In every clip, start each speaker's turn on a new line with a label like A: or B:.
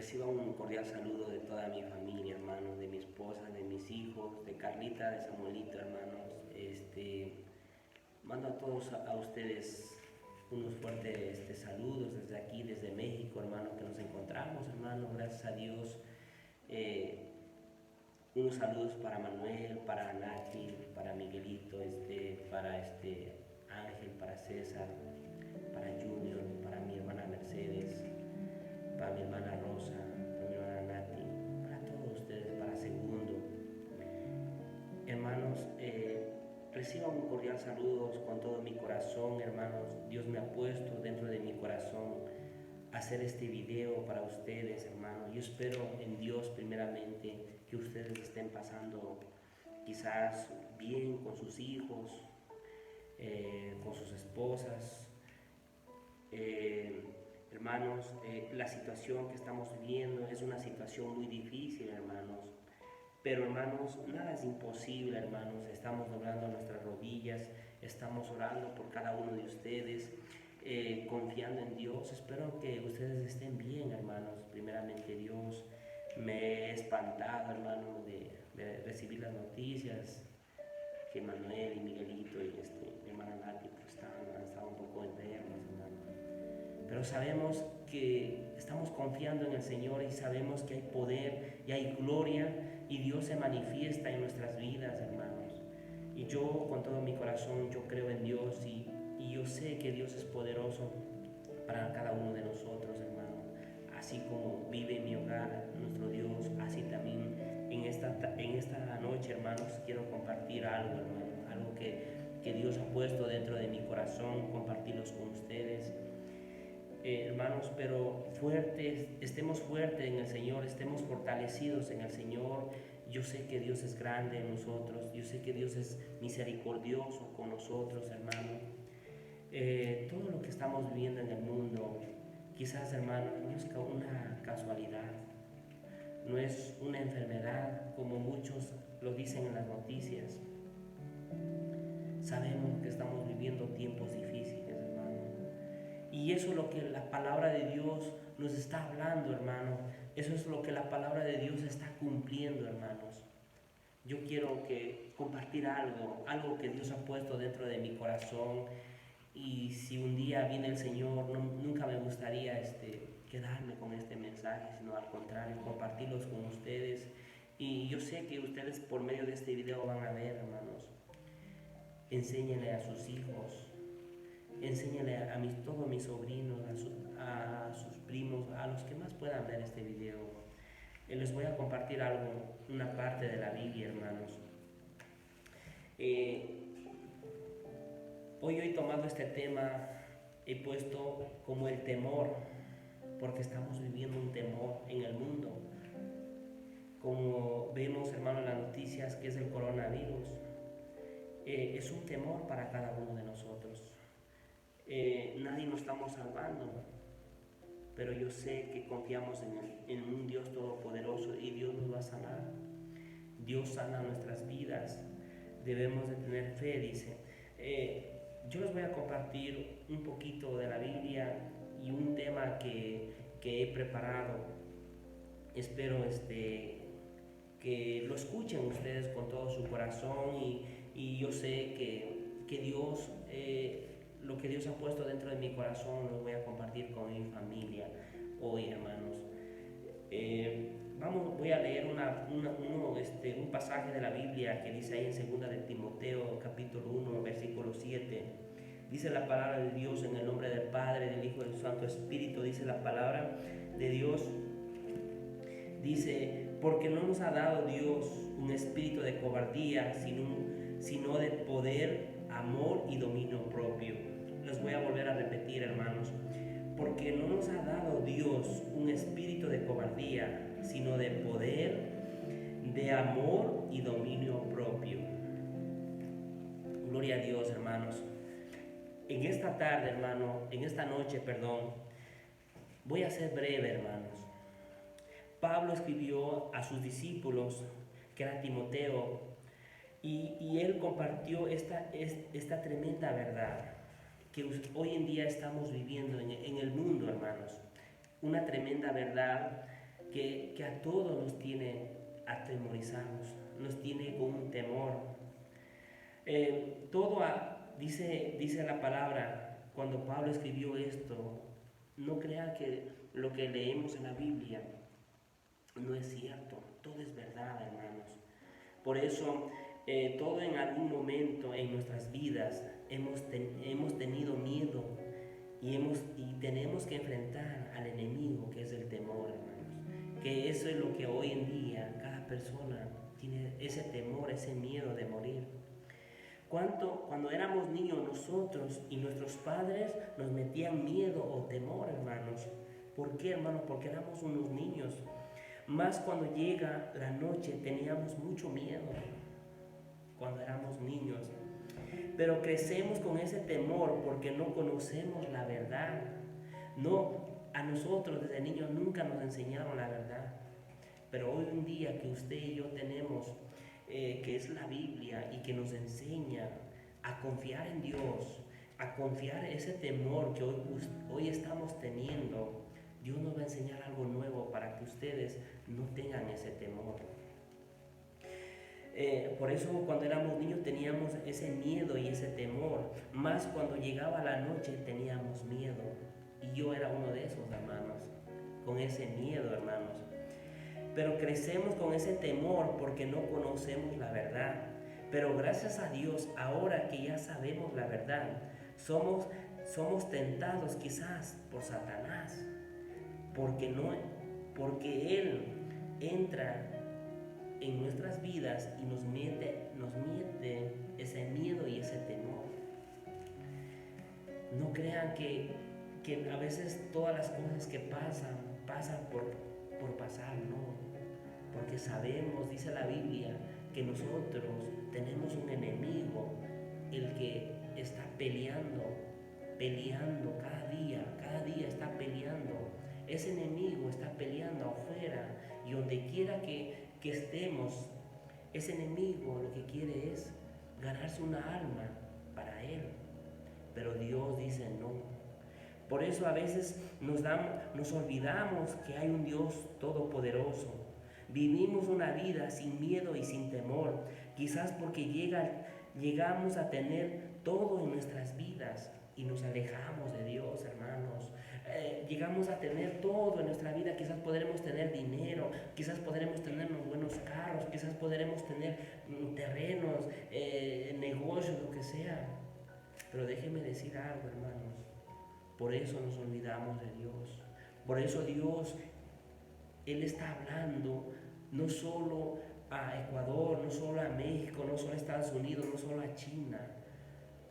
A: Reciba un cordial saludo de toda mi familia, hermanos, de mi esposa, de mis hijos, de Carlita, de Samuelito, hermanos. Mando a todos a ustedes unos fuertes saludos desde aquí, desde México, hermanos, que nos encontramos, hermanos, gracias a Dios. Unos saludos para Manuel, para Nati, para Miguelito, para Ángel, para César, para Junior, para mi hermana Mercedes, para mi hermana Rosa, para mi hermana Nati, para todos ustedes, para Segundo. Hermanos, reciban un cordial saludo con todo mi corazón, hermanos. Dios me ha puesto dentro de mi corazón hacer este video para ustedes, hermanos. Yo espero en Dios primeramente que ustedes estén pasando quizás bien con sus hijos, con sus esposas. Hermanos, la situación que estamos viviendo es una situación muy difícil, hermanos. Pero hermanos, nada es imposible, hermanos. Estamos doblando nuestras rodillas, estamos orando por cada uno de ustedes, confiando en Dios. Espero que ustedes estén bien, hermanos. Primeramente Dios, me he espantado, hermanos, de recibir las noticias que Manuel y Miguelito y mi hermana Nati pues, han estado un poco enfermos, hermanos. Pero sabemos que estamos confiando en el Señor y sabemos que hay poder y hay gloria y Dios se manifiesta en nuestras vidas, hermanos. Y yo con todo mi corazón, yo creo en Dios y yo sé que Dios es poderoso para cada uno de nosotros, hermano. Así como vive en mi hogar nuestro Dios, así también en esta noche, hermanos, quiero compartir algo, hermano, algo que Dios ha puesto dentro de mi corazón, compartirlos con ustedes. Hermanos, pero fuertes, estemos fuertes en el Señor, estemos fortalecidos en el Señor. Yo sé que Dios es grande en nosotros, yo sé que Dios es misericordioso con nosotros, hermano. Todo lo que estamos viviendo en el mundo, quizás, hermano, no es una casualidad, no es una enfermedad como muchos lo dicen en las noticias. Sabemos que estamos viviendo tiempos difíciles, hermano. Y eso es lo que la palabra de Dios nos está hablando, hermano. Eso es lo que la palabra de Dios está cumpliendo, hermanos. Yo quiero compartir algo que Dios ha puesto dentro de mi corazón. Y si un día viene el Señor, nunca me gustaría quedarme con este mensaje, sino al contrario, compartirlos con ustedes. Y yo sé que ustedes por medio de este video van a ver, hermanos. Enséñenle a sus hijos, enséñale a todos mis sobrinos, a sus primos, a los que más puedan ver este video. Les voy a compartir una parte de la Biblia, hermanos. Hoy he tomado este tema, he puesto como el temor, porque estamos viviendo un temor en el mundo. Como vemos, hermanos, en las noticias, que es el coronavirus. Es un temor para cada uno de nosotros. Nadie nos estamos salvando, pero yo sé que confiamos en un Dios todopoderoso y Dios nos va a sanar. Dios sana nuestras vidas, debemos de tener fe, dice. Yo les voy a compartir un poquito de la Biblia y un tema que he preparado. Espero que lo escuchen ustedes con todo su corazón y yo sé que Dios, lo que Dios ha puesto dentro de mi corazón lo voy a compartir con mi familia hoy, hermanos. Voy a leer un pasaje de la Biblia que dice ahí en 2 de Timoteo capítulo 1 versículo 7. Dice la palabra de Dios en el nombre del Padre, del Hijo y del Santo Espíritu. Dice la palabra de Dios. Dice, porque no nos ha dado Dios un espíritu de cobardía, sino de poder, amor y dominio propio. Les voy a volver a repetir, hermanos. Porque no nos ha dado Dios un espíritu de cobardía, sino de poder, de amor y dominio propio. Gloria a Dios, hermanos. En esta tarde, hermano, en esta noche, perdón, voy a ser breve, hermanos. Pablo escribió a sus discípulos, que era Timoteo, y él compartió esta tremenda verdad que hoy en día estamos viviendo en el mundo, hermanos. Una tremenda verdad que a todos nos tiene atemorizados, nos tiene con un temor. Dice la palabra, cuando Pablo escribió esto, no crean que lo que leemos en la Biblia no es cierto, todo es verdad, hermanos. Por eso, todo en algún momento en nuestras vidas hemos tenido miedo y tenemos que enfrentar al enemigo, que es el temor, hermanos. Que eso es lo que hoy en día cada persona tiene, ese temor, ese miedo de morir. Cuando éramos niños nosotros y nuestros padres nos metían miedo o temor, hermanos. ¿Por qué, hermanos? Porque éramos unos niños. Más cuando llega la noche teníamos mucho miedo cuando éramos niños. Pero crecemos con ese temor porque no conocemos la verdad. No, a nosotros desde niños nunca nos enseñaron la verdad. Pero hoy en día que usted y yo tenemos, que es la Biblia y que nos enseña a confiar en Dios, a confiar ese temor que hoy estamos teniendo, Dios nos va a enseñar algo nuevo para que ustedes no tengan ese temor. Por eso cuando éramos niños teníamos ese miedo y ese temor, más cuando llegaba la noche teníamos miedo. Y yo era uno de esos, hermanos, con ese miedo, hermanos. Pero crecemos con ese temor porque no conocemos la verdad. Pero gracias a Dios, ahora que ya sabemos la verdad, somos tentados quizás por Satanás, porque Él entra en nuestras vidas y nos mete ese miedo y ese temor. No crean que a veces todas las cosas que pasan por pasar, no. Porque sabemos, dice la Biblia, que nosotros tenemos un enemigo, el que está peleando cada día está peleando. Ese enemigo está peleando afuera y donde quiera que estemos, ese enemigo lo que quiere es ganarse una alma para él. Pero Dios dice no. Por eso a veces nos olvidamos que hay un Dios todopoderoso. Vivimos una vida sin miedo y sin temor, quizás porque llegamos a tener todo en nuestras vidas y nos alejamos de Dios, hermanos. Llegamos a tener todo en nuestra vida, quizás podremos tener dinero, quizás podremos tener unos buenos carros, quizás podremos tener terrenos, negocios, lo que sea. Pero déjenme decir algo, hermanos, por eso nos olvidamos de Dios. Por eso Dios, Él está hablando no solo a Ecuador, no solo a México, no solo a Estados Unidos, no solo a China.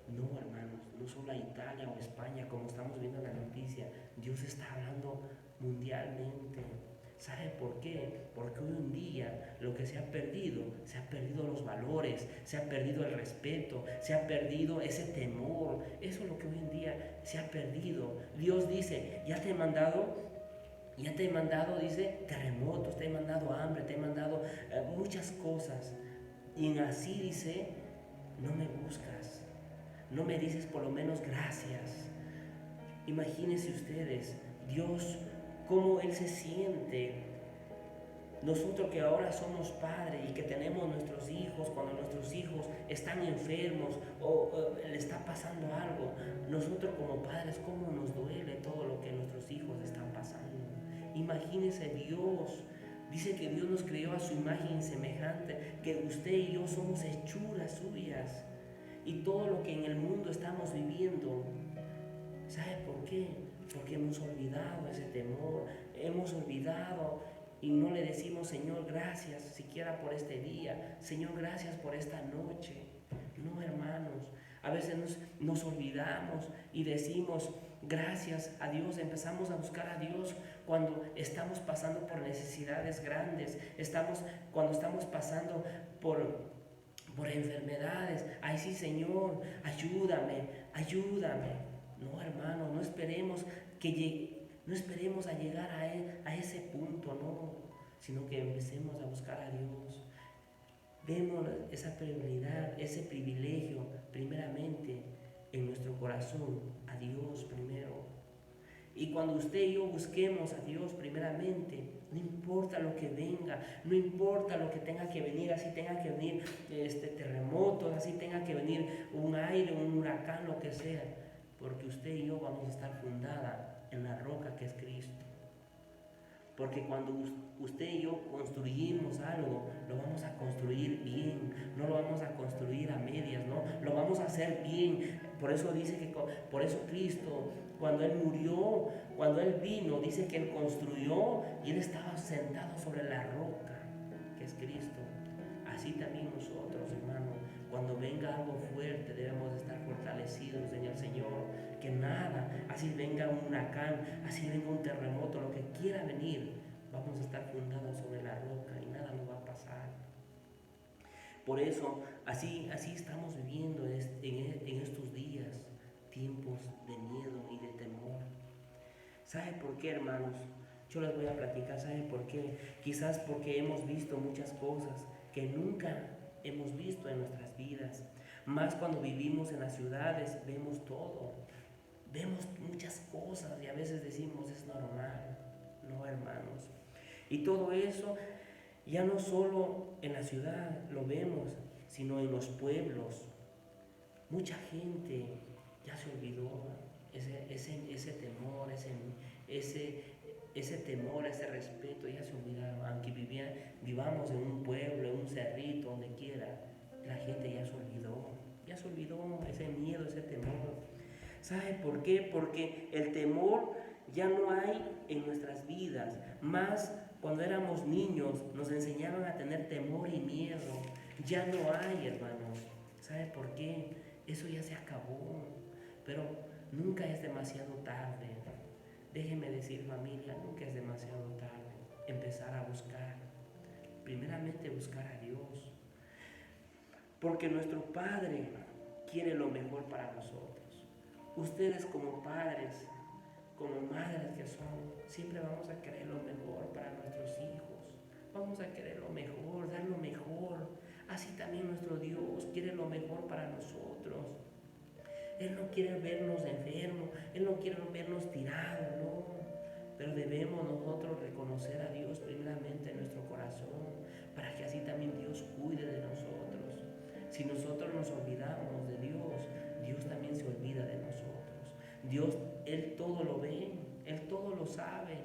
A: No, hermanos, no solo a Italia o España, como estamos viendo en la noticia. Dios está hablando mundialmente. ¿Sabe por qué? Porque hoy en día lo que se ha perdido los valores, se ha perdido el respeto, se ha perdido ese temor. Eso es lo que hoy en día se ha perdido. Dios dice, ya te he mandado, dice, terremotos, te he mandado hambre, te he mandado muchas cosas. Y así dice, no me buscas, no me dices por lo menos gracias. Imagínense ustedes, Dios, cómo Él se siente. Nosotros que ahora somos padres y que tenemos nuestros hijos, cuando nuestros hijos están enfermos o le está pasando algo, nosotros como padres, cómo nos duele todo lo que nuestros hijos están pasando. Imagínense Dios, dice que Dios nos creó a su imagen y semejante, que usted y yo somos hechuras suyas. Y todo lo que en el mundo estamos viviendo, ¿sabe por qué? Porque hemos olvidado ese temor, hemos olvidado y no le decimos, Señor, gracias siquiera por este día, Señor, gracias por esta noche. No, hermanos, a veces nos olvidamos y decimos gracias a Dios, empezamos a buscar a Dios cuando estamos pasando por necesidades grandes, cuando estamos pasando por enfermedades. Ay, sí, Señor, ayúdame. No, hermano, no esperemos a llegar a ese punto, no, sino que empecemos a buscar a Dios. Demos esa prioridad, ese privilegio, primeramente en nuestro corazón, a Dios primero. Y cuando usted y yo busquemos a Dios primeramente, no importa lo que venga, no importa lo que tenga que venir, así tenga que venir terremotos, así tenga que venir un aire, un huracán, lo que sea, porque usted y yo vamos a estar fundada en la roca que es Cristo. Porque cuando usted y yo construimos algo, lo vamos a construir bien, no lo vamos a construir a medias, ¿no? Lo vamos a hacer bien. Por eso dice que, por eso Cristo, cuando Él murió, cuando Él vino, dice que Él construyó y Él estaba sentado sobre la roca, que es Cristo. Así también nosotros, hermanos, cuando venga algo fuerte, debemos estar fortalecidos en el Señor. Que nada, así venga un huracán, así venga un terremoto, lo que quiera venir, vamos a estar fundados sobre la roca y nada nos va a pasar. Por eso, así estamos viviendo en estos días, tiempos de miedo y de temor. ¿Sabe por qué, hermanos? Yo les voy a platicar, ¿sabe por qué? Quizás porque hemos visto muchas cosas que nunca hemos visto en nuestras vidas. Más cuando vivimos en las ciudades, vemos todo. Vemos muchas cosas y a veces decimos es normal. No, hermanos. Y todo eso ya no solo en la ciudad lo vemos, sino en los pueblos. Mucha gente ya se olvidó ese temor, ese temor, ese respeto, ya se olvidaron. Aunque vivamos en un pueblo, en un cerrito, donde quiera, la gente ya se olvidó ese miedo, ese temor. ¿Sabe por qué? Porque el temor ya no hay en nuestras vidas. Más cuando éramos niños nos enseñaban a tener temor y miedo. Ya no hay, hermanos. ¿Sabe por qué? Eso ya se acabó. Pero nunca es demasiado tarde. Déjeme decir, familia, nunca es demasiado tarde. Empezar a buscar. Primeramente buscar a Dios. Porque nuestro Padre quiere lo mejor para nosotros. Ustedes como padres, como madres que son, siempre vamos a querer lo mejor para nuestros hijos. Vamos a querer lo mejor, dar lo mejor. Así también nuestro Dios quiere lo mejor para nosotros. Él no quiere vernos enfermos, Él no quiere vernos tirados, no. Pero debemos nosotros reconocer a Dios primeramente en nuestro corazón, para que así también Dios cuide de nosotros. Si nosotros nos olvidamos de Dios, Dios también se olvida de nosotros. Dios, Él todo lo ve, Él todo lo sabe.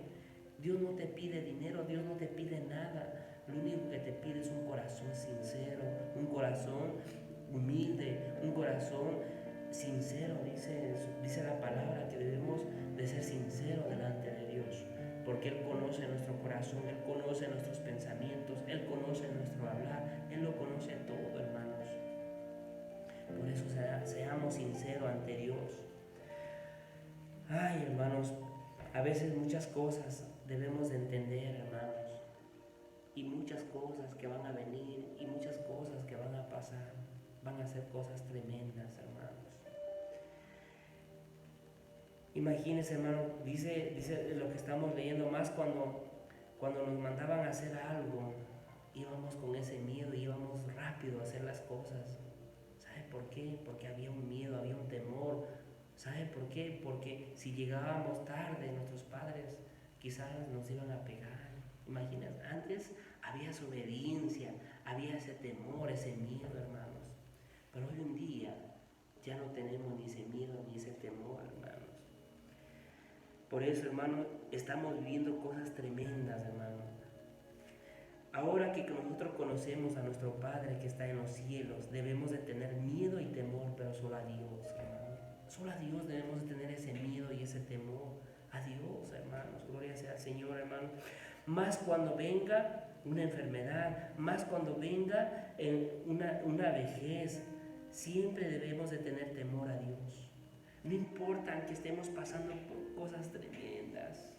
A: Dios no te pide dinero, Dios no te pide nada. Lo único que te pide es un corazón sincero, un corazón humilde, un corazón sincero. Dice la palabra que debemos de ser sinceros delante de Dios, porque Él conoce nuestro corazón, Él conoce nuestros pensamientos, Él conoce nuestro hablar, Él lo conoce todo, hermanos. Por eso seamos sinceros ante Dios. Ay, hermanos, a veces muchas cosas debemos de entender, hermanos, y muchas cosas que van a venir y muchas cosas que van a pasar, van a ser cosas tremendas, hermanos. Imagínense, hermano, dice lo que estamos leyendo, más cuando nos mandaban a hacer algo, íbamos con ese miedo, íbamos rápido a hacer las cosas. ¿Sabe por qué? Porque había un miedo, había un temor. ¿Sabe por qué? Porque si llegábamos tarde, nuestros padres quizás nos iban a pegar. Imagínate, antes había esa obediencia, había ese temor, ese miedo, hermanos. Pero hoy en día ya no tenemos ni ese miedo ni ese temor, hermanos. Por eso, hermanos, estamos viviendo cosas tremendas, hermanos. Ahora que nosotros conocemos a nuestro Padre que está en los cielos, debemos de tener miedo y temor, pero solo a Dios, hermano. Solo a Dios debemos de tener ese miedo y ese temor. A Dios, hermanos. Gloria sea al Señor, hermano. Más cuando venga una enfermedad, más cuando venga una vejez, siempre debemos de tener temor a Dios. No importa que estemos pasando por cosas tremendas,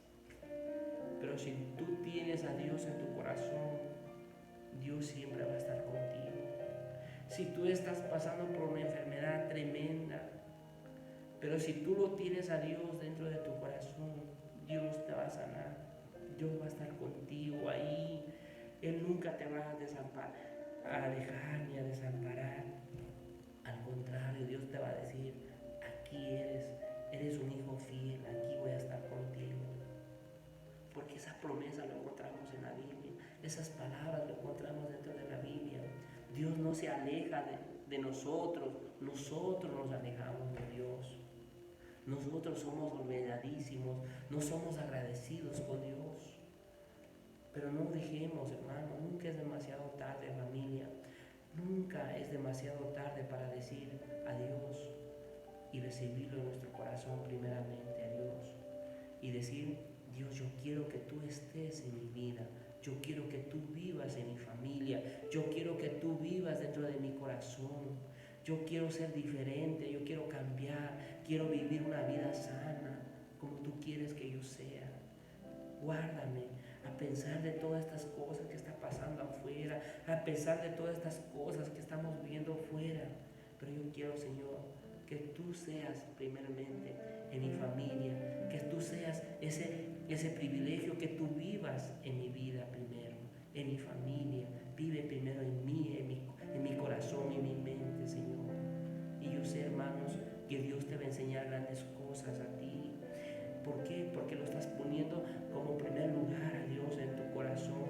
A: pero si tú tienes a Dios en tu corazón, Dios siempre va a estar contigo. Si tú estás pasando por una enfermedad tremenda, pero si tú lo tienes a Dios dentro de tu corazón, Dios te va a sanar. Dios va a estar contigo ahí. Él nunca te va a dejar ni a desamparar. Al contrario, Dios te va a decir, aquí eres un hijo fiel, aquí voy a estar contigo. Dios no se aleja de nosotros nos alejamos de Dios. Nosotros somos olvidadísimos, no somos agradecidos con Dios. Pero no dejemos, hermano, nunca es demasiado tarde, familia. Nunca es demasiado tarde para decir adiós y recibirlo en nuestro corazón primeramente a Dios. Y decir, Dios, yo quiero que tú estés en mi vida. Yo quiero que tú vivas en mi familia. Yo quiero que tú vivas dentro de mi corazón. Yo quiero ser diferente, yo quiero cambiar. Quiero vivir una vida sana, como tú quieres que yo sea. Guárdame a pensar de todas estas cosas que están pasando afuera, a pesar de todas estas cosas que estamos viendo afuera. Pero yo quiero, Señor, que tú seas primeramente en mi familia, que tú seas ese privilegio, que tú vivas en mi vida primero, en mi familia. Vive primero en mí, en mi corazón, en mi mente, Señor. Y yo sé, hermanos, que Dios te va a enseñar grandes cosas a ti. ¿Por qué? Porque lo estás poniendo como primer lugar a Dios en tu corazón,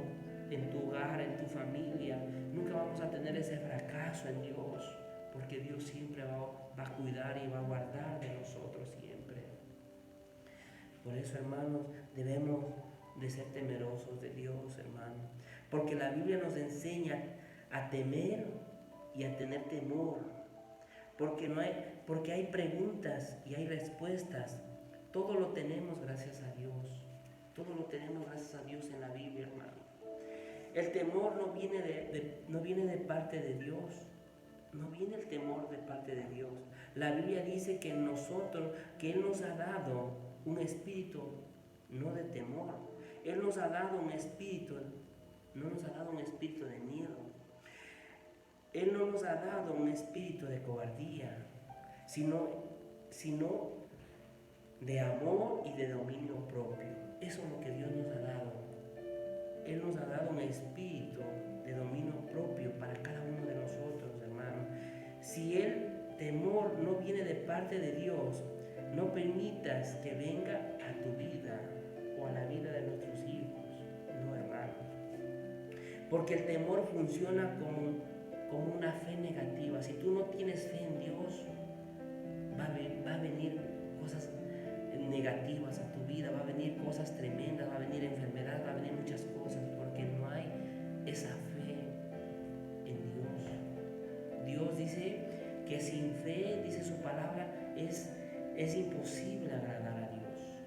A: en tu hogar, en tu familia. Nunca vamos a tener ese fracaso en Dios, porque Dios siempre va a cuidar y va a guardar de nosotros siempre. Por eso, hermanos, debemos de ser temerosos de Dios, hermano, porque la Biblia nos enseña a temer y a tener temor, porque hay preguntas y hay respuestas. Todo lo tenemos gracias a Dios. Todo lo tenemos gracias a Dios en la Biblia, hermano. El temor no viene de parte de Dios. No viene el temor de parte de Dios. La Biblia dice que que Él nos ha dado un espíritu no de temor. Él nos ha dado un espíritu, no nos ha dado un espíritu de miedo. Él no nos ha dado un espíritu de cobardía, sino de amor y de dominio propio. Eso es lo que Dios nos ha dado. Él nos ha dado un espíritu de dominio propio para cada uno de nosotros, hermano. Si el temor no viene de parte de Dios, no permitas que venga a tu vida o a la vida de nuestros hijos. No, hermano. Porque el temor funciona como una fe negativa. Si tú no tienes fe en Dios, va a venir cosas negativas a tu vida, va a venir cosas tremendas, va a venir enfermedad, va a venir muchas cosas, porque no hay esa fe en Dios. Dios dice que sin fe, dice su palabra, es imposible agradar a Dios.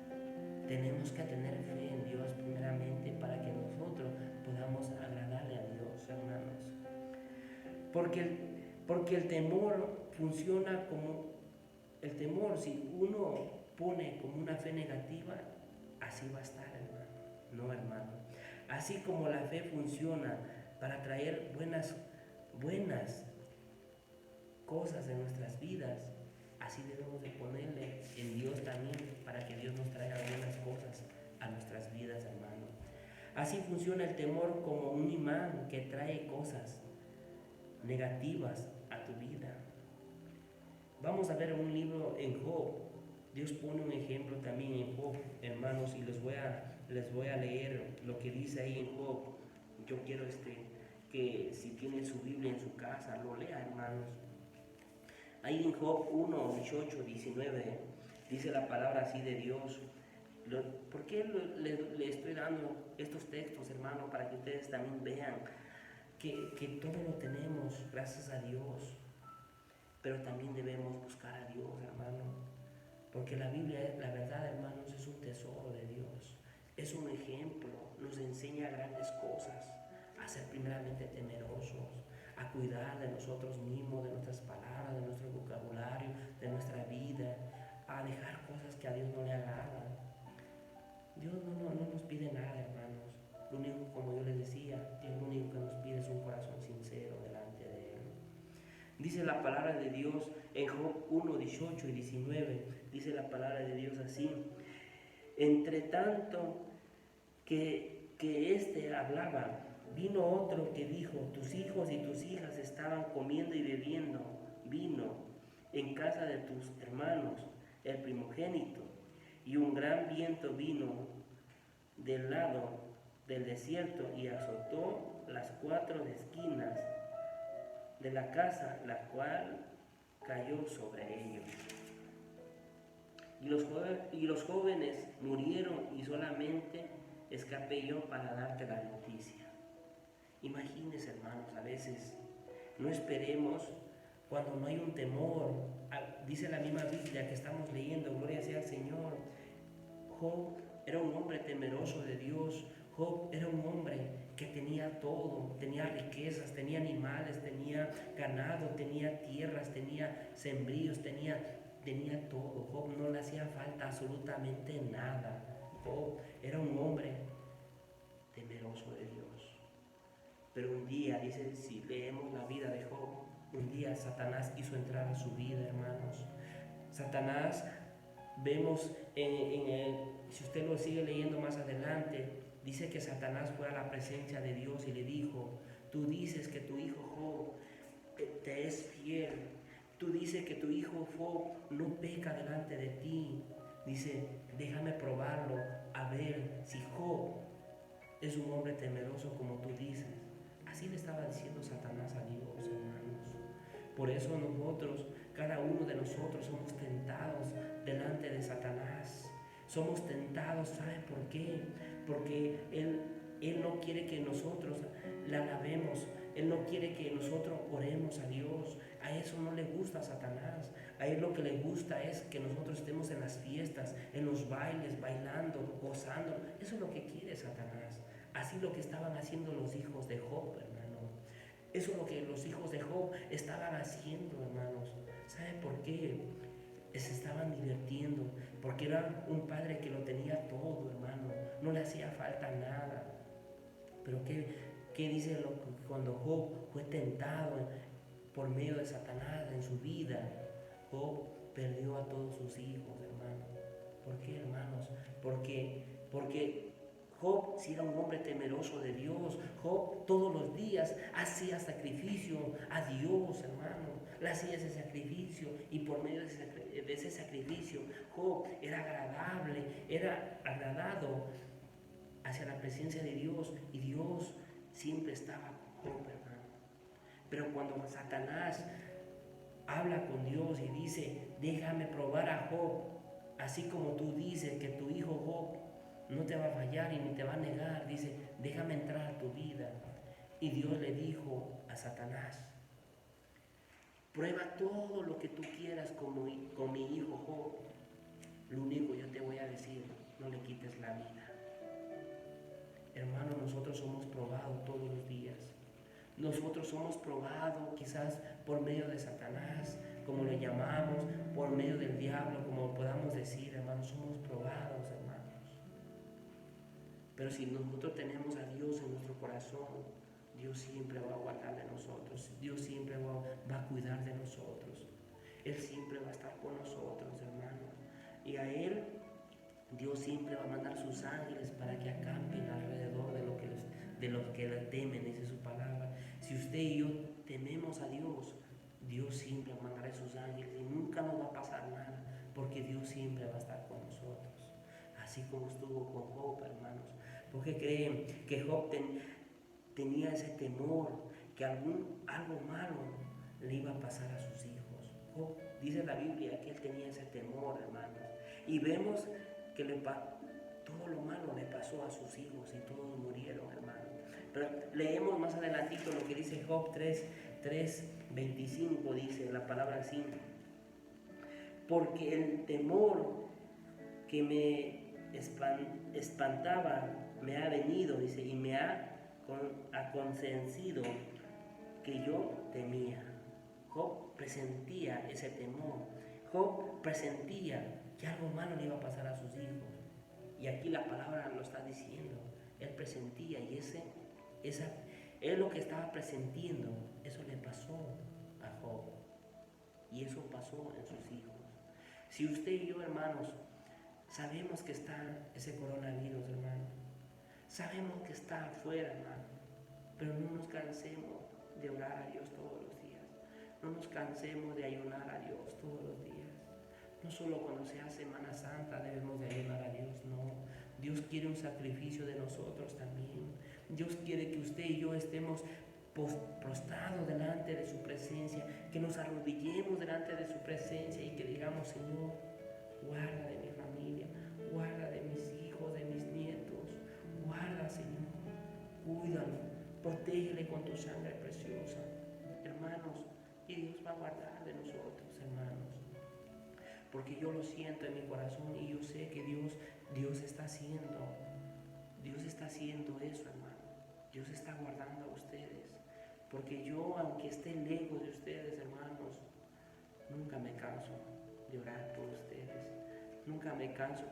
A: Tenemos que tener fe en Dios primeramente para que nosotros podamos agradarle a Dios, hermanos. Porque el temor funciona como el temor. Si uno pone como una fe negativa, así va a estar, hermano. No, hermano. Así como la fe funciona para traer buenas cosas en nuestras vidas, así debemos de ponerle en Dios también para que Dios nos traiga buenas cosas a nuestras vidas, hermano. Así funciona el temor como un imán que trae cosas negativas a tu vida. Vamos a ver un libro en Job. Dios pone un ejemplo también en Job, hermanos, y les voy a leer lo que dice ahí en Job. Yo quiero que si tienen su Biblia en su casa, lo lea, hermanos. Ahí en Job 1, 18, 19, dice la palabra así de Dios. ¿Por qué le estoy dando estos textos, hermano? Para que ustedes también vean que todo lo tenemos gracias a Dios. Pero también debemos buscar a Dios, hermano. Porque la Biblia, la verdad, hermanos, es un tesoro de Dios. Es un ejemplo, nos enseña grandes cosas. A ser primeramente temerosos, a cuidar de nosotros mismos, de nuestras palabras, de nuestro vocabulario, de nuestra vida, a dejar cosas que a Dios no le agradan. Dios no nos pide nada, hermanos. Lo único, como yo les decía, Dios lo único que nos pide es un corazón sincero delante de Él. Dice la palabra de Dios en Job 1, 18 y 19, dice la palabra de Dios así: entre tanto que éste hablaba, vino otro que dijo, tus hijos y tus hijas estaban comiendo y bebiendo vino en casa de tus hermanos, el primogénito, y un gran viento vino del lado del desierto y azotó las 4 esquinas de la casa, la cual cayó sobre ellos. Y los jóvenes murieron y solamente escapé yo para darte la noticia. Imagínense, hermanos, a veces no esperemos cuando no hay un temor. Dice la misma Biblia que estamos leyendo, gloria sea al Señor. Job era un hombre temeroso de Dios. Job era un hombre que tenía todo, tenía riquezas, tenía animales, tenía ganado, tenía tierras, tenía sembríos, tenía todo. Job no le hacía falta absolutamente nada. Job era un hombre temeroso de Dios. Pero un día, dice, si leemos la vida de Job, un día Satanás hizo entrar a su vida, hermanos. Satanás, vemos si usted lo sigue leyendo más adelante, dice que Satanás fue a la presencia de Dios y le dijo: tú dices que tu hijo Job te es fiel, tú dices que tu hijo Job no peca delante de ti. Dice, déjame probarlo, a ver si Job es un hombre temeroso como tú dices. Así le estaba diciendo Satanás a Dios, hermanos. Por eso nosotros, cada uno de nosotros, somos tentados delante de Satanás. Somos tentados, ¿sabe por qué? Porque Él no quiere que nosotros le alabemos. Él no quiere que nosotros oremos a Dios. A eso no le gusta a Satanás. A Él lo que le gusta es que nosotros estemos en las fiestas, en los bailes, bailando, gozando. Eso es lo que quiere Satanás. Así lo que estaban haciendo los hijos de Job, hermano. Eso es lo que los hijos de Job estaban haciendo, hermanos. ¿Sabe por qué? Se estaban divirtiendo, porque era un padre que lo tenía todo, hermano. No le hacía falta nada. Pero ¿qué dice cuando Job fue tentado por medio de Satanás en su vida? Job perdió a todos sus hijos, hermano. ¿Por qué, hermanos? Porque Job sí era un hombre temeroso de Dios. Job todos los días hacía sacrificio a Dios, hermano. Le hacía ese sacrificio, y por medio de ese sacrificio Job era agradado hacia la presencia de Dios, y Dios siempre estaba con Job, hermano. Pero cuando Satanás habla con Dios y dice: déjame probar a Job, así como tú dices que tu hijo Job no te va a fallar y ni te va a negar, dice: déjame entrar a tu vida. Y Dios le dijo a Satanás: prueba todo lo que tú quieras con mi hijo Job. Lo único yo te voy a decir: no le quites la vida. Hermano, nosotros somos probados todos los días. Nosotros somos probados quizás por medio de Satanás, como le llamamos, por medio del diablo, como podamos decir, hermanos, somos probados, hermanos. Pero si nosotros tenemos a Dios en nuestro corazón, Dios siempre va a guardar de nosotros. Dios siempre va a cuidar de nosotros. Él siempre va a estar con nosotros, hermanos. Y a Él, Dios siempre va a mandar sus ángeles para que acampen alrededor de los que le temen, dice su palabra. Si usted y yo tememos a Dios, Dios siempre mandará sus ángeles y nunca nos va a pasar nada, porque Dios siempre va a estar con nosotros. Así como estuvo con Job, hermanos. Porque creen que Job tenía ese temor que algo malo le iba a pasar a sus hijos. Job, dice la Biblia que él tenía ese temor, hermanos. Y vemos que todo lo malo le pasó a sus hijos y todos murieron, hermanos. Pero leemos más adelantito lo que dice Job 3:25, dice la palabra así: porque el temor que me espantaba me ha venido, dice, y me ha concencido que yo temía. Job presentía ese temor. Job presentía que algo malo le iba a pasar a sus hijos. Y aquí la palabra lo está diciendo. Él presentía, y él lo que estaba presintiendo, eso le pasó a Job. Y eso pasó en sus hijos. Si usted y yo, hermanos, sabemos que está ese coronavirus, hermano, sabemos que está afuera, hermano, pero no nos cansemos de orar a Dios todos los días. No nos cansemos de ayunar a Dios todos los días. No solo cuando sea Semana Santa debemos de ayunar a Dios, no. Dios quiere un sacrificio de nosotros también. Dios quiere que usted y yo estemos prostrado delante de su presencia, que nos arrodillemos delante de su presencia y que digamos: Señor, guarda de mi familia, guarda de mis hijos, de mis nietos, guarda, Señor, cuídalo, protégele con tu sangre preciosa, hermanos, y Dios va a guardar de nosotros, hermanos, porque yo lo siento en mi corazón y yo sé que Dios está haciendo eso, hermano. Dios está guardando a ustedes, porque yo, aunque esté lejos de ustedes, hermanos, nunca me canso de orar por ustedes. Nunca me canso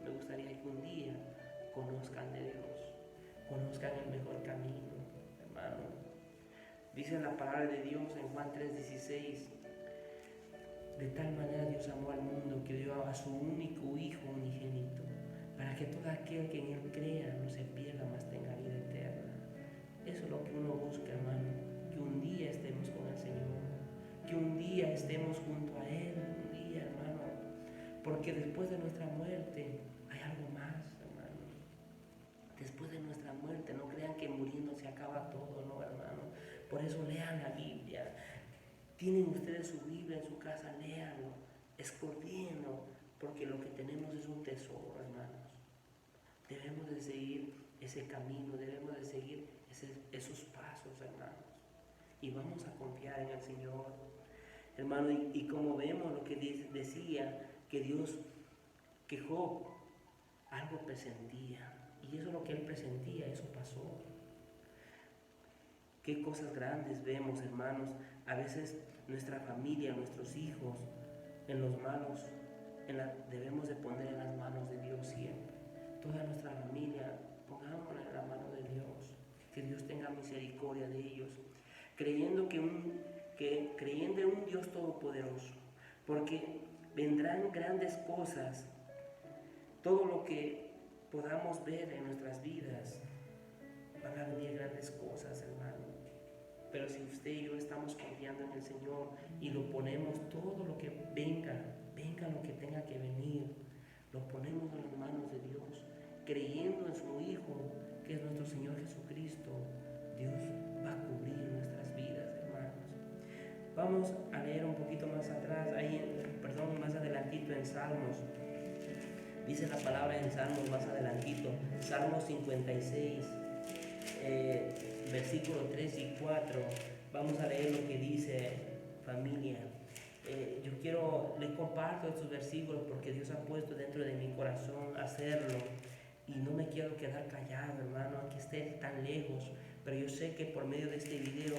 A: me gustaría que un día conozcan de Dios, conozcan el mejor camino, hermano. Dice la palabra de Dios en Juan 3:16: de tal manera Dios amó al mundo que dio a su único Hijo unigénito, para que todo aquel que en Él crea no se pierda, mas tenga vida eterna. Eso es lo que uno busca, hermano, que un día estemos con el Señor, que un día estemos junto a Él, un día, hermano, porque después de nuestra muerte hay algo más, hermano. Después de nuestra muerte, no crean que muriendo se acaba todo, no, hermano. Por eso lean la Biblia. Tienen ustedes su Biblia en su casa, léanlo, escudriénlo, porque lo que tenemos es un tesoro, hermanos. Debemos de seguir ese camino, debemos de seguir esos pasos, hermanos. Y vamos a confiar en el Señor, hermano. Y como vemos lo que decía, que Job algo presentía. Y eso es lo que él presentía, eso pasó. Qué cosas grandes vemos, hermanos. A veces nuestra familia, nuestros hijos, en los malos, debemos de poner en las manos de Dios siempre. Toda nuestra familia, pongámosla en la mano de Dios. Que Dios tenga misericordia de ellos, creyendo en un Dios todopoderoso, porque vendrán grandes cosas. Todo lo que podamos ver en nuestras vidas, van a venir grandes cosas, hermano. Pero si usted y yo estamos confiando en el Señor y lo ponemos, todo lo que venga lo que tenga que venir, lo ponemos en las manos de Dios, creyendo en su Hijo, que es nuestro Señor Jesucristo, Dios va a cubrir nuestras vidas, hermanos. Vamos a leer un poquito más atrás, más adelantito en Salmos. Dice la palabra en Salmos más adelantito, Salmos 56, versículos 3 y 4. Vamos a leer lo que dice, familia. Les comparto estos versículos porque Dios ha puesto dentro de mi corazón hacerlo. Y no me quiero quedar callado, hermano, aunque esté tan lejos. Pero yo sé que por medio de este video,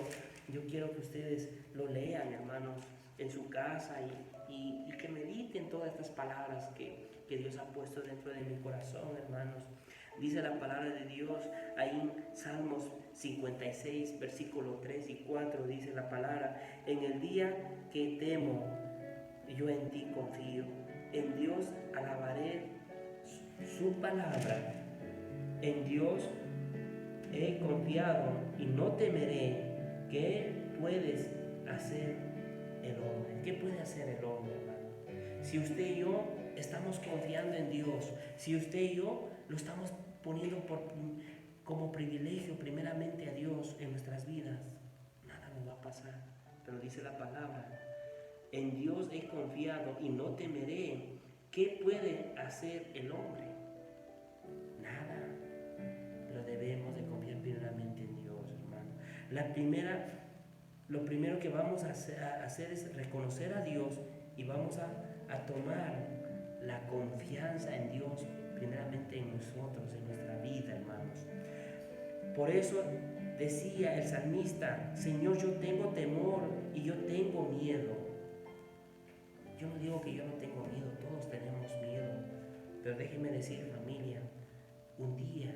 A: yo quiero que ustedes lo lean, hermanos, en su casa y que mediten todas estas palabras que Dios ha puesto dentro de mi corazón, hermanos. Dice la palabra de Dios ahí en Salmos 56, versículos 3 y 4, dice la palabra: en el día que temo, yo en ti confío. En Dios alabaré su palabra. En Dios he confiado y no temeré. ¿Qué puedes hacer el hombre? ¿Qué puede hacer el hombre, hermano? Si usted y yo estamos confiando en Dios, si usted y yo lo estamos poniendo como privilegio primeramente a Dios en nuestras vidas, nada nos va a pasar. Pero dice la palabra: en Dios he confiado y no temeré. ¿Qué puede hacer el hombre? Nada. Pero debemos de confiar primeramente en Dios, hermano. Lo primero que vamos a hacer es reconocer a Dios y vamos a tomar la confianza en Dios primeramente en nosotros, en nuestra vida, hermanos. Por eso decía el salmista: Señor, yo tengo temor y yo tengo miedo. Yo no digo que yo no tengo miedo, todos tenemos miedo, pero déjenme decir, familia, un día,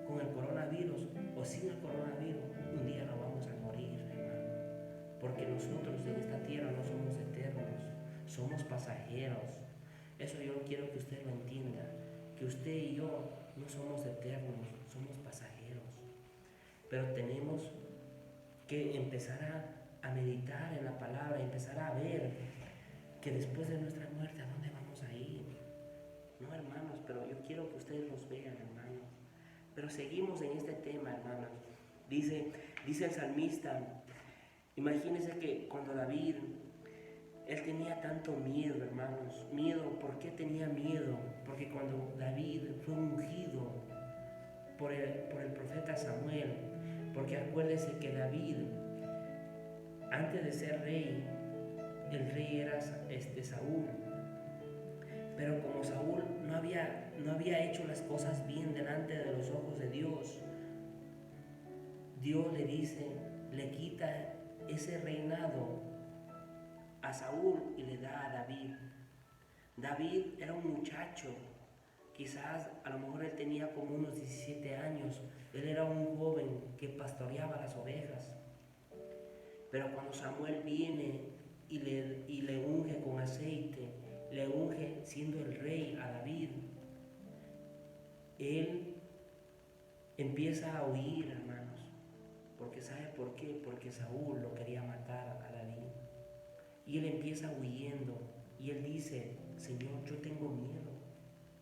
A: con el coronavirus o sin el coronavirus, un día nos vamos a morir, hermano, porque nosotros en esta tierra no somos eternos, somos pasajeros. Eso yo quiero que usted lo entienda, que usted y yo no somos eternos, somos pasajeros, pero tenemos que empezar a meditar en la palabra, empezar a ver que después de nuestra muerte, ¿a dónde vamos a ir? No, hermanos, pero yo quiero que ustedes los vean, hermanos. Pero seguimos en este tema, hermanos. Dice el salmista, imagínense que cuando David, él tenía tanto miedo, hermanos. Miedo, ¿por qué tenía miedo? Porque cuando David fue ungido por el profeta Samuel, porque acuérdese que David, antes de ser rey, el rey era Saúl. Pero como Saúl no había hecho las cosas bien delante de los ojos de Dios, Dios le dice, le quita ese reinado a Saúl y le da a David. David era un muchacho, quizás a lo mejor él tenía como unos 17 años, él era un joven que pastoreaba las ovejas. Pero cuando Samuel viene y le unge con aceite, le unge siendo el rey a David, él empieza a huir, hermanos. Porque ¿sabe por qué? Porque Saúl lo quería matar a David. Y él empieza huyendo. Y él dice, Señor, yo tengo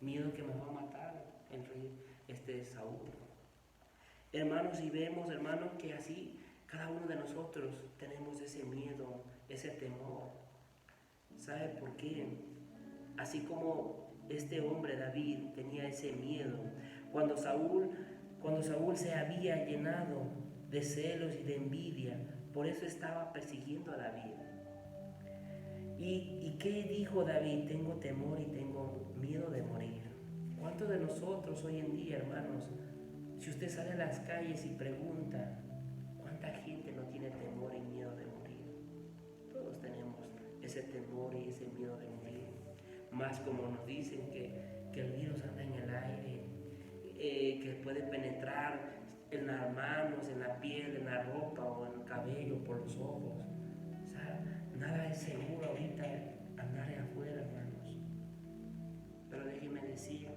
A: miedo que me va a matar el rey Saúl. Hermanos, y vemos, hermanos, que así cada uno de nosotros tenemos ese miedo, ese temor. ¿Sabe por qué? Así como este hombre David tenía ese miedo, cuando Saúl se había llenado de celos y de envidia, por eso estaba persiguiendo a David. ¿Y qué dijo David? Tengo temor y tengo miedo de morir. ¿Cuántos de nosotros hoy en día, hermanos, si usted sale a las calles y pregunta, ¿cuánta gente no tiene temor y miedo de morir? Todos tenemos ese temor y ese miedo de morir. Más como nos dicen que el virus anda en el aire, que puede penetrar en las manos, en la piel, en la ropa o en el cabello, por los ojos. O sea, nada es seguro ahorita andar afuera, hermanos. Pero déjeme decir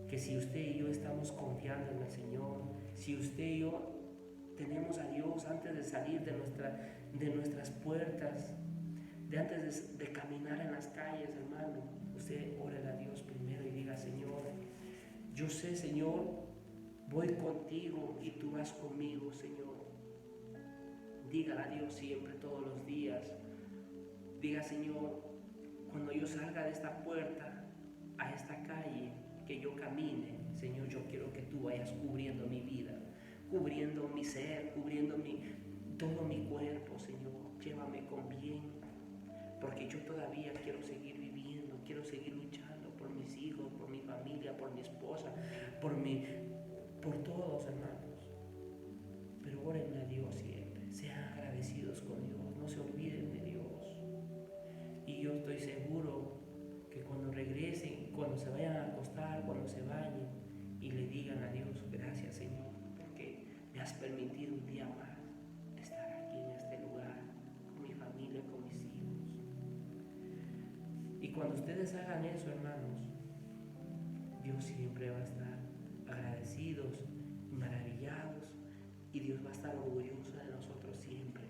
A: que si usted y yo estamos confiando en el Señor, si usted y yo tenemos a Dios antes de salir de nuestras puertas, antes de caminar en las calles, hermano, usted ore a Dios primero y diga, Señor, yo sé, Señor, voy contigo y tú vas conmigo, Señor. Dígale a Dios siempre, todos los días. Diga, Señor, cuando yo salga de esta puerta a esta calle, que yo camine, Señor, yo quiero que tú vayas cubriendo mi vida, cubriendo mi ser, cubriendo todo mi cuerpo, Señor. Llévame con bien, porque yo todavía quiero seguir viviendo, quiero seguir luchando por mis hijos, por mi familia, por mi esposa, por todos, hermanos. Pero oren a Dios siempre, sean agradecidos con Dios, no se olviden de Dios. Y yo estoy seguro que cuando regresen, cuando se vayan a acostar, cuando se bañen y le digan a Dios, gracias, Señor, porque me has permitido un día más estar aquí en este lugar, con mi familia, con mis hijos. Y cuando ustedes hagan eso, hermanos, Dios siempre va a estar agradecidos, maravillados, y Dios va a estar orgulloso de nosotros siempre,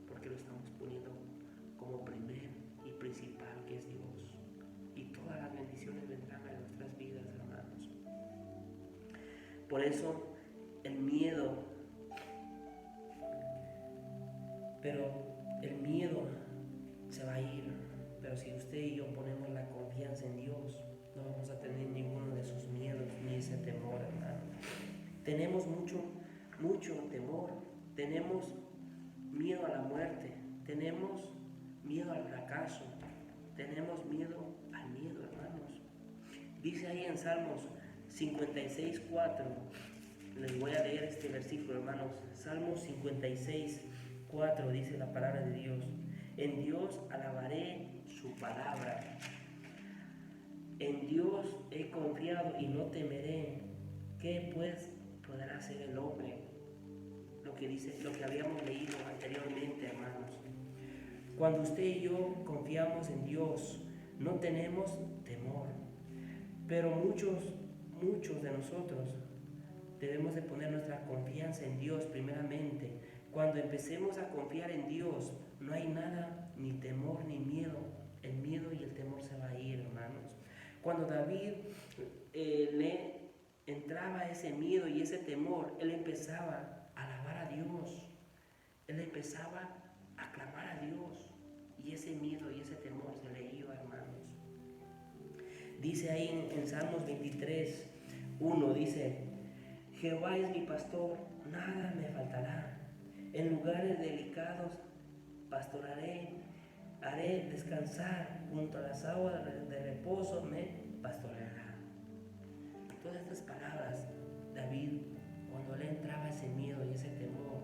A: porque lo estamos poniendo como primer y principal, que es Dios. Y todas las bendiciones vendrán a nuestras vidas, hermanos. Por eso el miedo, pero el miedo se va a ir. Pero si usted y yo ponemos la confianza en Dios, no vamos a tener ninguno de esos miedos ni ese temor, hermano. Tenemos mucho temor. Tenemos miedo a la muerte. Tenemos miedo al fracaso. Tenemos miedo al miedo, hermanos. Dice ahí en Salmos 56:4. Les voy a leer este versículo, hermanos. Salmos 56:4 dice la palabra de Dios. En Dios alabaré su palabra. En Dios he confiado y no temeré. ¿Qué pues podrá hacer el hombre? Lo que habíamos leído anteriormente, hermanos. Cuando usted y yo confiamos en Dios, no tenemos temor. Pero muchos de nosotros debemos de poner nuestra confianza en Dios primeramente. Cuando empecemos a confiar en Dios, no hay nada, ni temor, ni miedo. El miedo y el temor se va a ir, hermanos. Cuando David le entraba ese miedo y ese temor, él empezaba a Dios. Él empezaba a clamar a Dios. Y ese miedo y ese temor se le iba, hermanos. Dice ahí en Salmos 23:1, dice: Jehová es mi pastor, nada me faltará. En lugares delicados pastoraré, haré descansar, junto a las aguas de reposo me pastoreará. Todas estas palabras, David, cuando le entraba ese miedo y ese temor,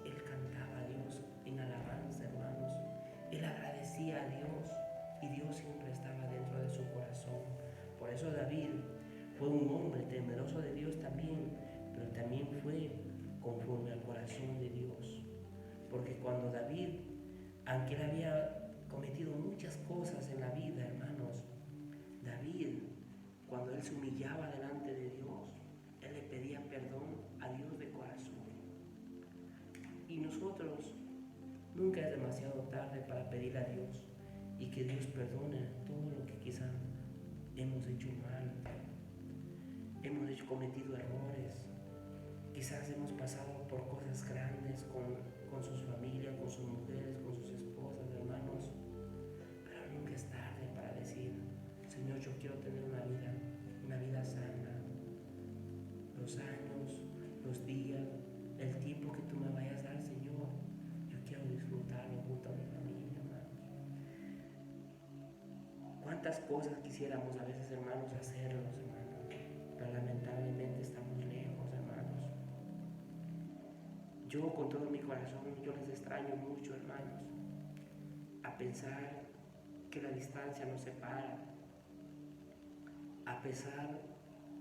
A: él cantaba a Dios en alabanza, hermanos. Él agradecía a Dios y Dios siempre estaba dentro de su corazón. Por eso David fue un hombre temeroso de Dios también, pero también fue conforme al corazón de Dios. Porque cuando David, aunque él había cometido muchas cosas en la vida, hermanos, David, cuando él se humillaba delante de Dios, él le pedía perdón a Dios de corazón. Y nosotros, nunca es demasiado tarde para pedir a Dios y que Dios perdone todo lo que quizá hemos hecho mal, hemos cometido errores, quizás hemos pasado por cosas grandes con sus familias, con sus mujeres, con sus esposas, hermanos, pero nunca es tarde para decir: Señor, yo quiero tener una vida sana. Los años, los días, el tiempo que tú me vayas a dar, Señor, yo quiero disfrutarlo junto a mi familia, hermanos. Cuántas cosas quisiéramos a veces, hermanos, hacerlos, hermanos, pero lamentablemente estamos lejos, hermanos. Yo con todo mi corazón, yo les extraño mucho, hermanos, a pensar que la distancia nos separa, a pesar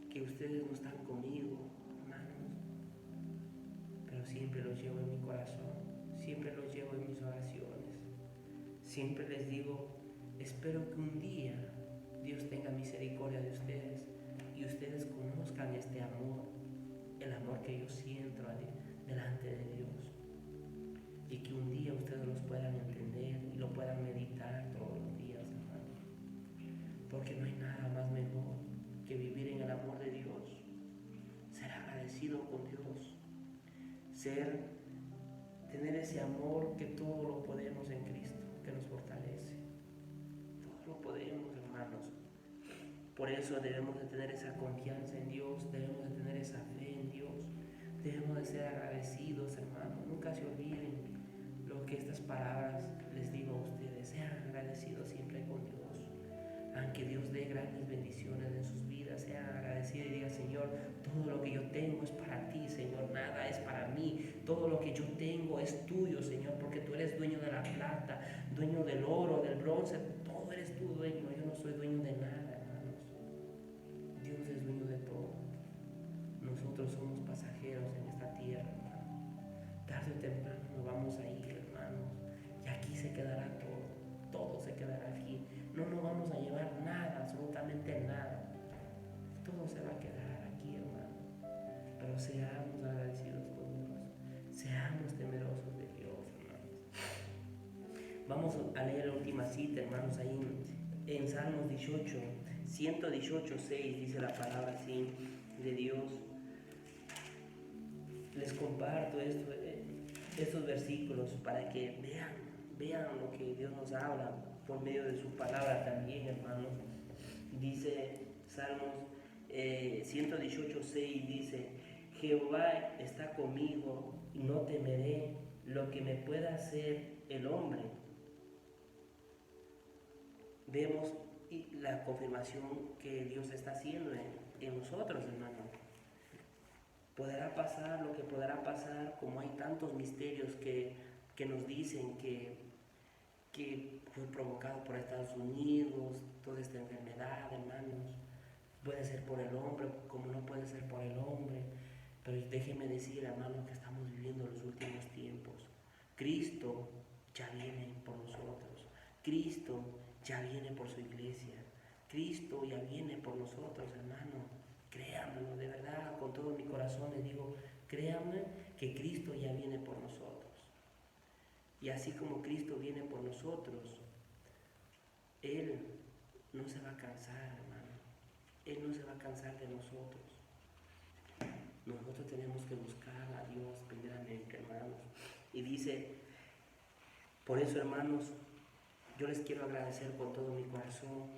A: que ustedes no están conmigo, hermanos, pero siempre los llevo en mi corazón, siempre los llevo en mis oraciones, siempre les digo: espero que un día Dios tenga misericordia de ustedes y ustedes conozcan este amor, el amor que yo siento delante de Dios, y que un día ustedes los puedan entender y lo puedan meditar todos los días, hermanos, porque no hay nada más mejor que vivir en el amor de Dios, ser agradecido con Dios, tener ese amor que todo lo podemos en Cristo, que nos fortalece. Todo lo podemos, hermanos. Por eso debemos de tener esa confianza en Dios, debemos de tener esa fe en Dios, debemos de ser agradecidos, hermanos. Nunca se olviden lo que estas palabras les digo a ustedes: sean agradecidos siempre con Dios. Aunque Dios dé grandes bendiciones en sus vidas, sean agradecidos y digan: Señor, todo lo que yo tengo es para ti, Señor, nada es para mí. Todo lo que yo tengo es tuyo, Señor, porque tú eres dueño de la plata, dueño del oro, del bronce, todo eres tu dueño. Yo no soy dueño de nada, hermanos. Dios es dueño de todo. Nosotros somos pasajeros en esta tierra, hermano. Tarde o temprano nos vamos a ir, hermanos, y aquí se quedará todo se quedará aquí. No nos vamos a llevar nada, absolutamente nada. Todo se va a quedar aquí, hermano. Pero seamos agradecidos con Dios. Seamos temerosos de Dios, hermanos. Vamos a leer la última cita, hermanos, ahí en Salmos 118:6 dice la palabra así de Dios. Les comparto estos versículos para que vean lo que Dios nos habla por medio de su palabra también, hermanos. Dice Salmos 118:6, dice: Jehová está conmigo y no temeré lo que me pueda hacer el hombre. Vemos la confirmación que Dios está haciendo en nosotros, hermanos. Podrá pasar lo que podrá pasar, como hay tantos misterios que nos dicen que fue provocado por Estados Unidos, toda esta enfermedad, hermanos. Puede ser por el hombre, como no puede ser por el hombre. Pero déjenme decir, hermanos, que estamos viviendo los últimos tiempos. Cristo ya viene por nosotros. Cristo ya viene por su iglesia. Cristo ya viene por nosotros, hermanos. Créanmelo, de verdad, con todo mi corazón les digo: créanme que Cristo ya viene por nosotros. Y así como Cristo viene por nosotros, Él no se va a cansar, hermano. Él no se va a cansar de nosotros. Nosotros tenemos que buscar a Dios primeramente, hermanos. Y dice, por eso, hermanos, yo les quiero agradecer con todo mi corazón.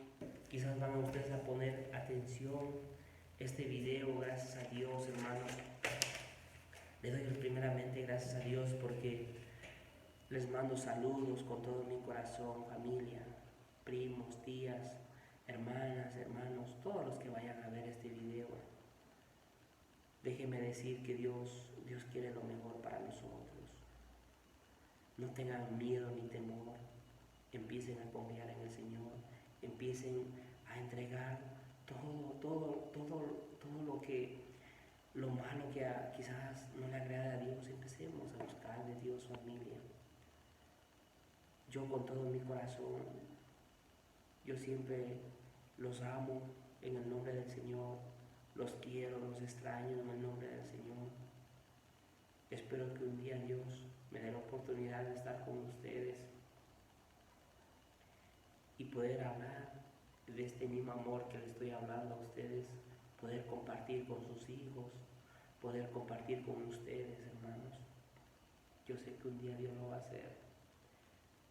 A: Quizás van a ustedes a poner atención este video, gracias a Dios, hermanos. Le doy primeramente gracias a Dios porque les mando saludos con todo mi corazón, familia, primos, tías, hermanas, hermanos, todos los que vayan a ver este video. Déjenme decir que Dios quiere lo mejor para nosotros. No tengan miedo ni temor. Empiecen a confiar en el Señor. Empiecen a entregar todo lo malo que quizás no le agrada a Dios. Empecemos a buscar de Dios, familia. Yo con todo mi corazón, yo siempre los amo en el nombre del Señor. Los quiero, los extraño en el nombre del Señor. Espero que un día Dios me dé la oportunidad de estar con ustedes y poder hablar de este mismo amor que les estoy hablando a ustedes, poder compartir con sus hijos, poder compartir con ustedes, hermanos. Yo sé que un día Dios lo va a hacer,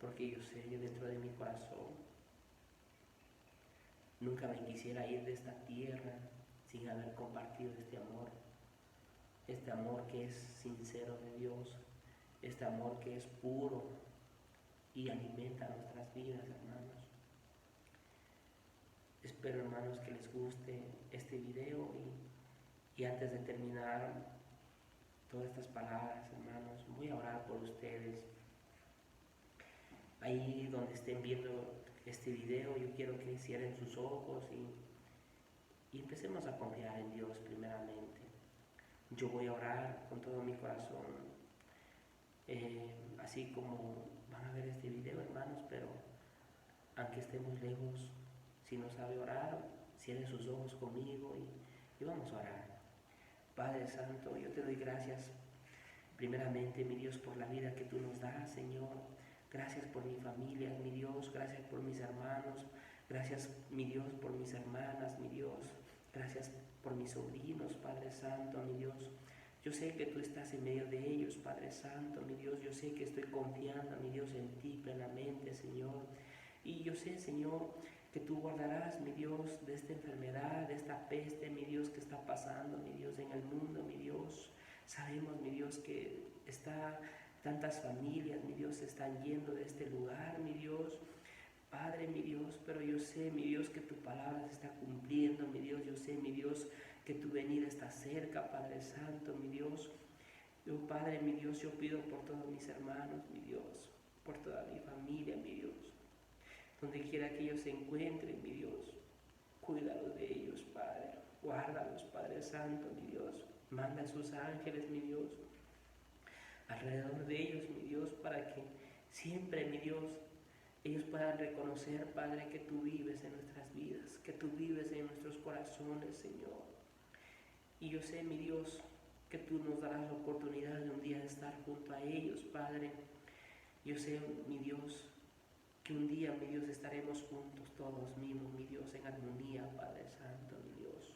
A: porque yo sé que dentro de mi corazón nunca me quisiera ir de esta tierra sin haber compartido este amor que es sincero de Dios, este amor que es puro y alimenta nuestras vidas, hermanos. Espero, hermanos, que les guste este video y antes de terminar todas estas palabras, hermanos, voy a orar por ustedes. Ahí donde estén viendo este video, yo quiero que cierren sus ojos y empecemos a confiar en Dios primeramente. Yo voy a orar con todo mi corazón, así como van a ver este video, hermanos, pero aunque estemos lejos, si no sabe orar, cierre sus ojos conmigo y vamos a orar. Padre Santo, yo te doy gracias primeramente, mi Dios, por la vida que tú nos das, Señor. Gracias por mi familia, mi Dios. Gracias por mis hermanos. Gracias, mi Dios, por mis hermanas, mi Dios. Gracias por mis sobrinos, Padre Santo, mi Dios. Yo sé que tú estás en medio de ellos, Padre Santo, mi Dios. Yo sé que estoy confiando, mi Dios, en ti plenamente, Señor. Y yo sé, Señor, que tú guardarás, mi Dios, de esta enfermedad, de esta peste, mi Dios, que está pasando, mi Dios, en el mundo, mi Dios. Sabemos, mi Dios, que tantas familias, mi Dios, se están yendo de este lugar, mi Dios. Padre, mi Dios, pero yo sé, mi Dios, que tu palabra se está cumpliendo, mi Dios. Yo sé, mi Dios, que tu venida está cerca, Padre Santo, mi Dios. Yo, Padre, mi Dios, yo pido por todos mis hermanos, mi Dios, por toda mi familia, mi Dios. Donde quiera que ellos se encuentren, mi Dios, cuídalos de ellos, Padre. Guárdalos, Padre Santo, mi Dios. Manda a sus ángeles, mi Dios, alrededor de ellos, mi Dios, para que siempre, mi Dios, ellos puedan reconocer, Padre, que tú vives en nuestras vidas, que tú vives en nuestros corazones, Señor. Y yo sé, mi Dios, que tú nos darás la oportunidad de un día estar junto a ellos, Padre. Yo sé, mi Dios, que un día, mi Dios, estaremos juntos todos mismos, mi Dios, en armonía, Padre Santo, mi Dios.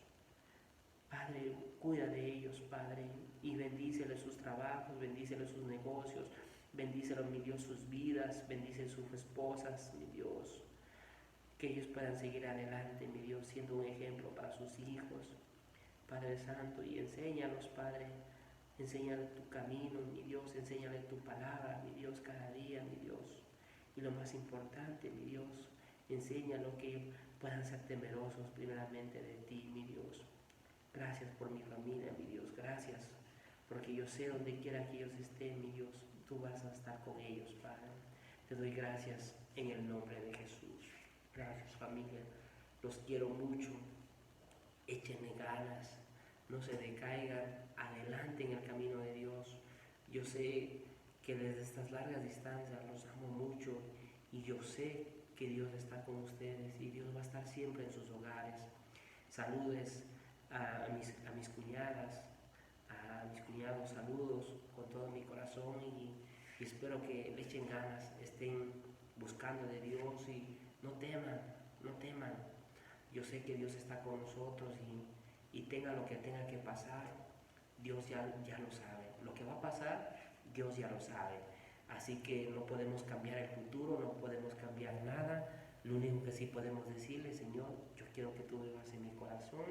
A: Padre, cuida de ellos, Padre, y bendíceles sus trabajos, bendíceles sus negocios, bendícelos, mi Dios, sus vidas, bendice sus esposas, mi Dios. Que ellos puedan seguir adelante, mi Dios, siendo un ejemplo para sus hijos, Padre Santo, y enséñalos, Padre. Enséñale tu camino, mi Dios, enséñale tu palabra, mi Dios, cada día, mi Dios. Y lo más importante, mi Dios, enséñalo que puedan ser temerosos primeramente de ti, mi Dios. Gracias por mi familia, mi Dios, gracias, porque yo sé donde quiera que ellos estén, mi Dios, tú vas a estar con ellos, Padre. Te doy gracias en el nombre de Jesús. Gracias, familia, los quiero mucho, échenle ganas, no se decaigan, adelante en el camino de Dios. Yo sé que desde estas largas distancias los amo mucho y yo sé que Dios está con ustedes y Dios va a estar siempre en sus hogares. Saludes a mis cuñadas, a mis cuñados, saludos con todo mi corazón y espero que le echen ganas, estén buscando de Dios y no teman, no teman. Yo sé que Dios está con nosotros y tenga lo que tenga que pasar, Dios ya lo sabe. Lo que va a pasar, Dios ya lo sabe. Así que no podemos cambiar el futuro, no podemos cambiar nada. Lo único que sí podemos decirle, Señor, yo quiero que tú vivas en mi corazón.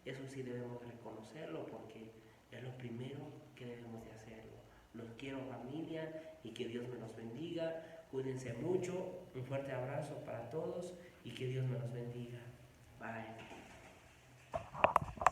A: Eso sí debemos reconocerlo porque es lo primero que debemos de hacerlo. Los quiero, familia, y que Dios me los bendiga. Cuídense mucho. Un fuerte abrazo para todos y que Dios me los bendiga. Bye.